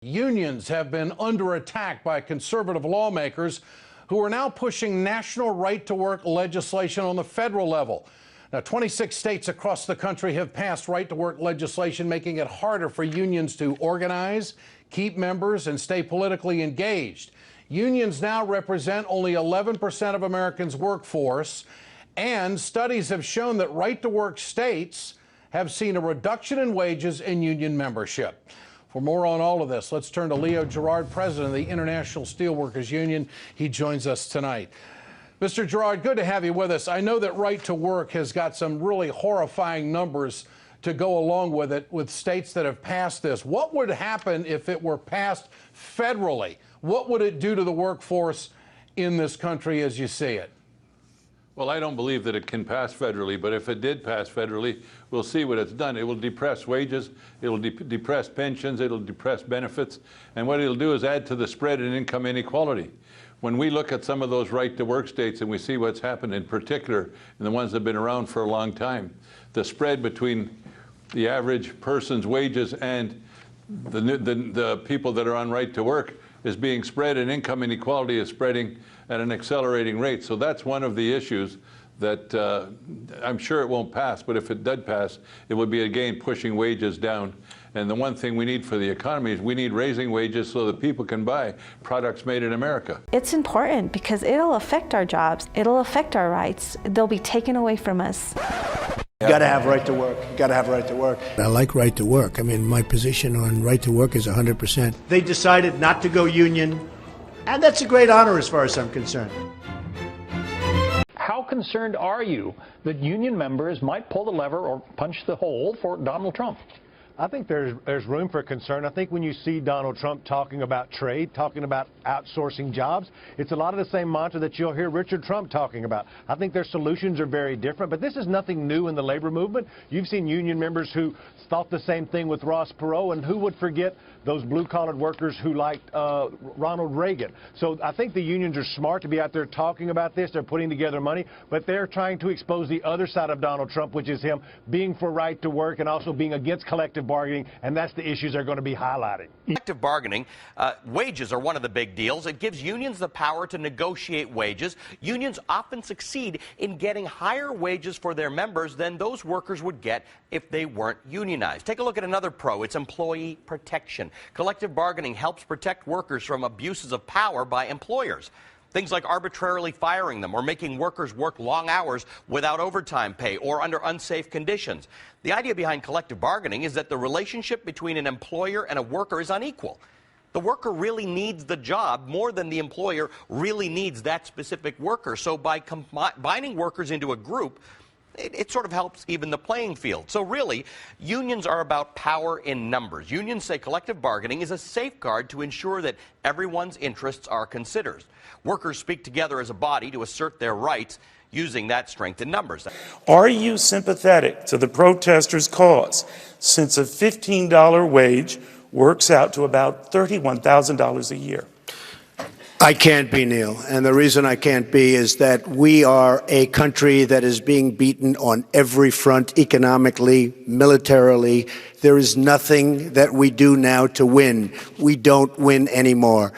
Unions have been under attack by conservative lawmakers who are now pushing national right-to-work legislation on the federal level. Now, 26 states across the country have passed right-to-work legislation, making it harder for unions to organize, keep members, and stay politically engaged. Unions now represent only 11% of Americans' workforce, and studies have shown that right-to-work states have seen a reduction in wages and union membership. For more on all of this, let's turn to Leo Gerard, president of the International Steelworkers Union. He joins us tonight. Mr. Gerard, good to have you with us. I know that right to work has got some really horrifying numbers to go along with it, with states that have passed this. What would happen if it were passed federally? What would it do to the workforce in this country as you see it? Well, I don't believe that it can pass federally, but if it did pass federally, we'll see what it's done. It will depress wages, it will depress pensions, it will depress benefits, and what it'll do is add to the spread in income inequality. When we look at some of those right-to-work states and we see what's happened, in particular in the ones that have been around for a long time, the spread between the average person's wages and the people that are on right-to-work is being spread, and income inequality is spreading at an accelerating rate. So that's one of the issues that I'm sure it won't pass, but if it did pass, it would be again pushing wages down. And the one thing we need for the economy is we need raising wages so that people can buy products made in America. It's important because it'll affect our jobs, it'll affect our rights, they'll be taken away from us. You got to have right to work. You got to have right to work. I like right to work. I mean, my position on right to work is 100%. They decided not to go union, and that's a great honor as far as I'm concerned. How concerned are you that union members might pull the lever or punch the hole for Donald Trump? I think there's room for concern. I think when you see Donald Trump talking about trade, talking about outsourcing jobs, it's a lot of the same mantra that you'll hear Richard Trump talking about. I think their solutions are very different, but this is nothing new in the labor movement. You've seen union members who thought the same thing with Ross Perot, and who would forget those blue-collar workers who liked Ronald Reagan. So I think the unions are smart to be out there talking about this. They're putting together money, but they're trying to expose the other side of Donald Trump, which is him being for right to work and also being against collective bargaining, and that's the issues they're going to be highlighting. Collective bargaining, wages are one of the big deals. It gives unions the power to negotiate wages. Unions often succeed in getting higher wages for their members than those workers would get if they weren't unionized. Take a look at another pro. It's employee protection. Collective bargaining helps protect workers from abuses of power by employers. Things like arbitrarily firing them or making workers work long hours without overtime pay or under unsafe conditions. The idea behind collective bargaining is that the relationship between an employer and a worker is unequal. The worker really needs the job more than the employer really needs that specific worker. So by combining workers into a group, it sort of helps even the playing field. So really, unions are about power in numbers. Unions say collective bargaining is a safeguard to ensure that everyone's interests are considered. Workers speak together as a body to assert their rights using that strength in numbers. Are you sympathetic to the protesters' cause, since a $15 wage works out to about $31,000 a year? I can't be, Neil, and the reason I can't be is that we are a country that is being beaten on every front, economically, militarily. There is nothing that we do now to win. We don't win anymore.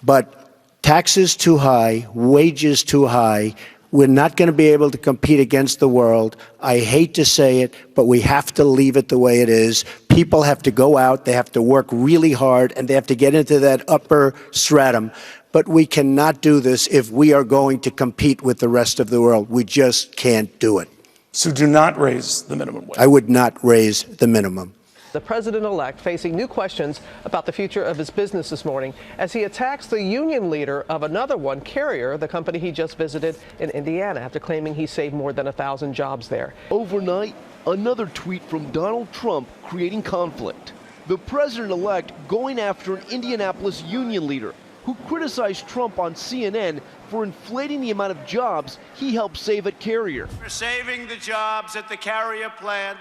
But taxes too high, wages too high. We're not going to be able to compete against the world. I hate to say it, but we have to leave it the way it is. People have to go out, they have to work really hard, and they have to get into that upper stratum. But we cannot do this if we are going to compete with the rest of the world. We just can't do it. So do not raise the minimum wage. I would not raise the minimum. The president-elect facing new questions about the future of his business this morning as he attacks the union leader of another one, Carrier, the company he just visited in Indiana, after claiming he saved more than 1,000 jobs there. Overnight, another tweet from Donald Trump creating conflict. The president-elect going after an Indianapolis union leader who criticized Trump on CNN for inflating the amount of jobs he helped save at Carrier. For saving the jobs at the Carrier plant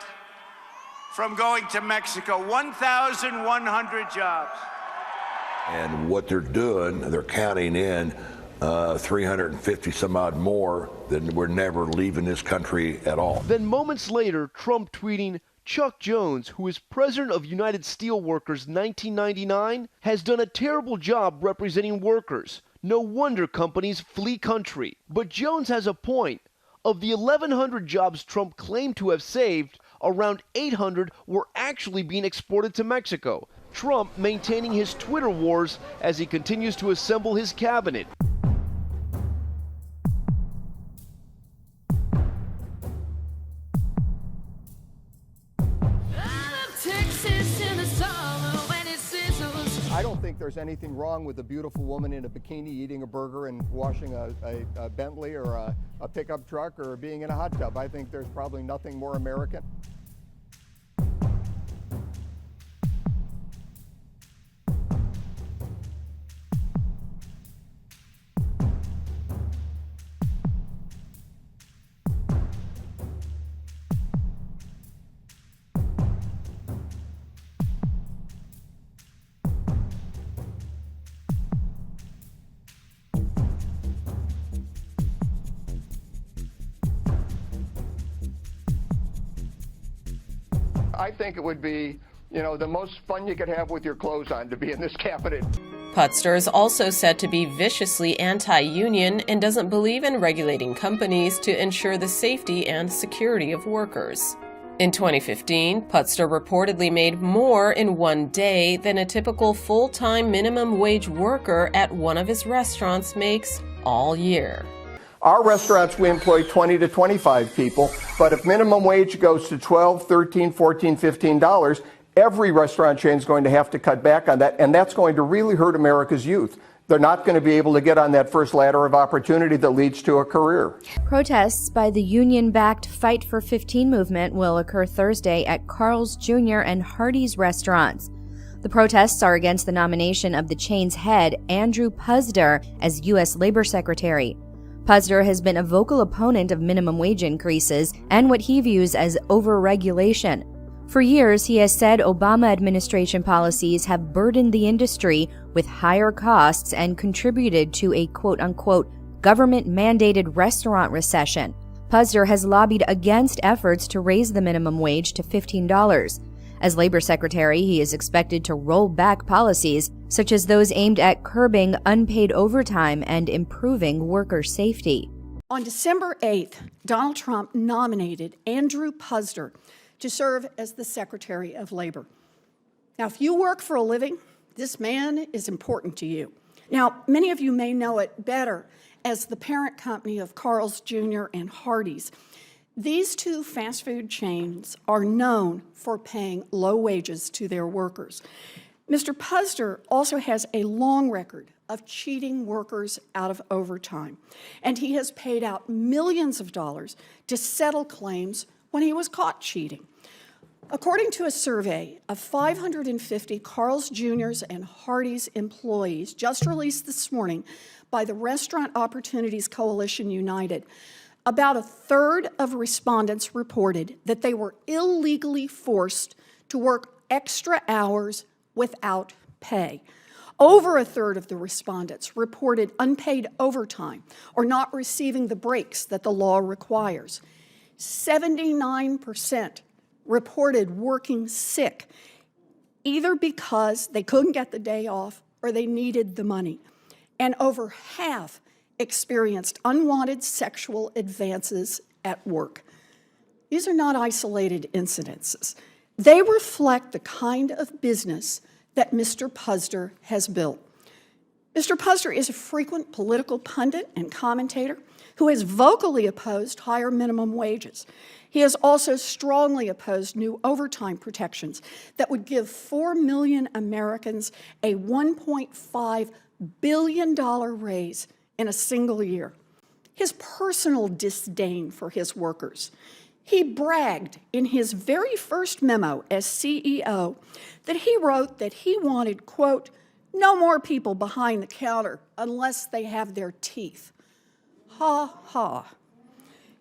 from going to Mexico, 1,100 jobs. And what they're doing, they're counting in 350 some odd more than we're never leaving this country at all. Then moments later, Trump tweeting, Chuck Jones, who is president of United Steelworkers 1999, has done a terrible job representing workers. No wonder companies flee country. But Jones has a point. Of the 1,100 jobs Trump claimed to have saved, around 800 were actually being exported to Mexico. Trump maintaining his Twitter wars as he continues to assemble his cabinet. I don't think there's anything wrong with a beautiful woman in a bikini eating a burger and washing a Bentley or a pickup truck or being in a hot tub. I think there's probably nothing more American. I think it would be, the most fun you could have with your clothes on to be in this cabinet. Putster is also said to be viciously anti-union and doesn't believe in regulating companies to ensure the safety and security of workers. In 2015, Putster reportedly made more in one day than a typical full-time minimum wage worker at one of his restaurants makes all year. Our restaurants, we employ 20 to 25 people, but if minimum wage goes to $12, $13, $14, $15, every restaurant chain is going to have to cut back on that, and that's going to really hurt America's youth. They're not going to be able to get on that first ladder of opportunity that leads to a career. Protests by the union-backed Fight for 15 movement will occur Thursday at Carl's Jr. and Hardee's restaurants. The protests are against the nomination of the chain's head, Andrew Puzder, as U.S. Labor Secretary. Puzder has been a vocal opponent of minimum wage increases and what he views as overregulation. For years, he has said Obama administration policies have burdened the industry with higher costs and contributed to a quote-unquote government-mandated restaurant recession. Puzder has lobbied against efforts to raise the minimum wage to $15. As Labor Secretary, he is expected to roll back policies such as those aimed at curbing unpaid overtime and improving worker safety. On December 8th, Donald Trump nominated Andrew Puzder to serve as the Secretary of Labor. Now, if you work for a living, this man is important to you. Now, many of you may know it better as the parent company of Carl's Jr. and Hardee's. These two fast food chains are known for paying low wages to their workers. Mr. Puzder also has a long record of cheating workers out of overtime, and he has paid out millions of dollars to settle claims when he was caught cheating. According to a survey of 550 Carl's Jr.'s and Hardee's employees just released this morning by the Restaurant Opportunities Coalition United, about a third of respondents reported that they were illegally forced to work extra hours without pay. Over a third of the respondents reported unpaid overtime or not receiving the breaks that the law requires. 79% reported working sick, either because they couldn't get the day off or they needed the money. And over half experienced unwanted sexual advances at work. These are not isolated incidences. They reflect the kind of business that Mr. Puzder has built. Mr. Puzder is a frequent political pundit and commentator who has vocally opposed higher minimum wages. He has also strongly opposed new overtime protections that would give 4 million Americans a $1.5 billion raise in a single year. His personal disdain for his workers. He bragged in his very first memo as CEO that he wrote that he wanted, quote, no more people behind the counter unless they have their teeth. Ha ha.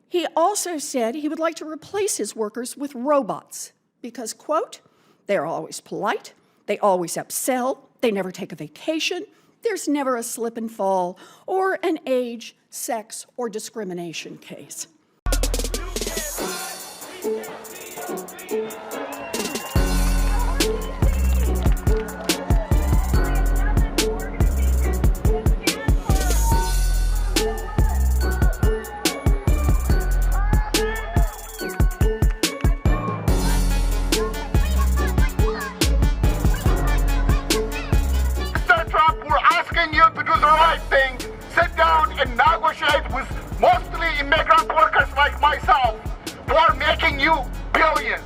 He also said he would like to replace his workers with robots because, quote, they're always polite, they always upsell, they never take a vacation, there's never a slip and fall or an age, sex, or discrimination case. billion.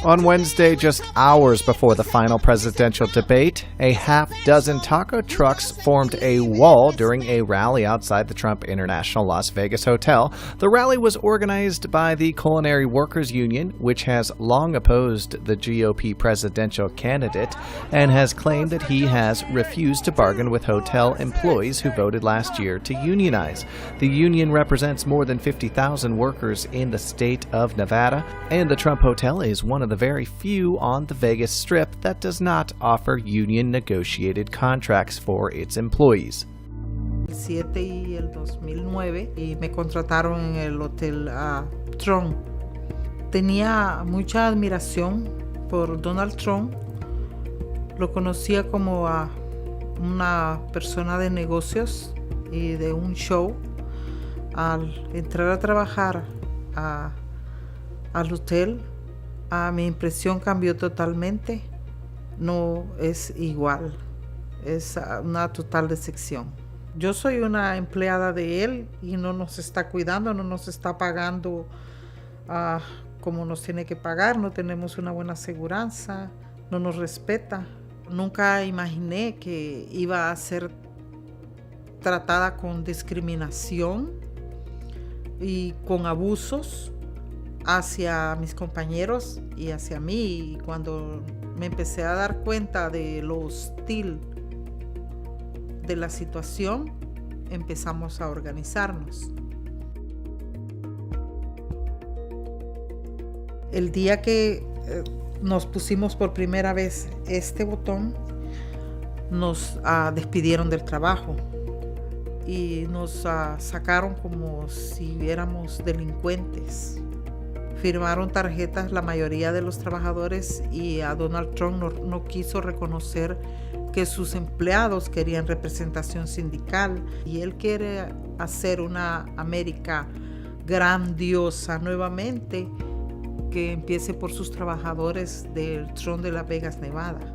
On Wednesday, just hours before the final presidential debate, a half-dozen taco trucks formed a wall during a rally outside the Trump International Las Vegas Hotel. The rally was organized by the Culinary Workers Union, which has long opposed the GOP presidential candidate and has claimed that he has refused to bargain with hotel employees who voted last year to unionize. The union represents more than 50,000 workers in the state of Nevada, and the Trump Hotel is one of the very few on the Vegas Strip that does not offer union-negotiated contracts for its employees. El 7 y el 2009 y me contrataron en el Hotel Trump. Tenía mucha admiración por Donald Trump. Lo conocía como una persona de negocios y de un show. Al entrar a trabajar al hotel, mi impresión cambió totalmente. No es igual, es una total decepción. Yo soy una empleada de él y no nos está cuidando, no nos está pagando como nos tiene que pagar, no tenemos una buena aseguranza, no nos respeta. Nunca imaginé que iba a ser tratada con discriminación y con abusos hacia mis compañeros y hacia mí. Y cuando me empecé a dar cuenta de lo hostil de la situación, empezamos a organizarnos. El día que nos pusimos por primera vez este botón, nos despidieron del trabajo y nos sacaron como si éramos delincuentes. Firmaron tarjetas la mayoría de los trabajadores y a Donald Trump no quiso reconocer que sus empleados querían representación sindical y él quiere hacer una América grandiosa nuevamente que empiece por sus trabajadores del Trump de Las Vegas, Nevada.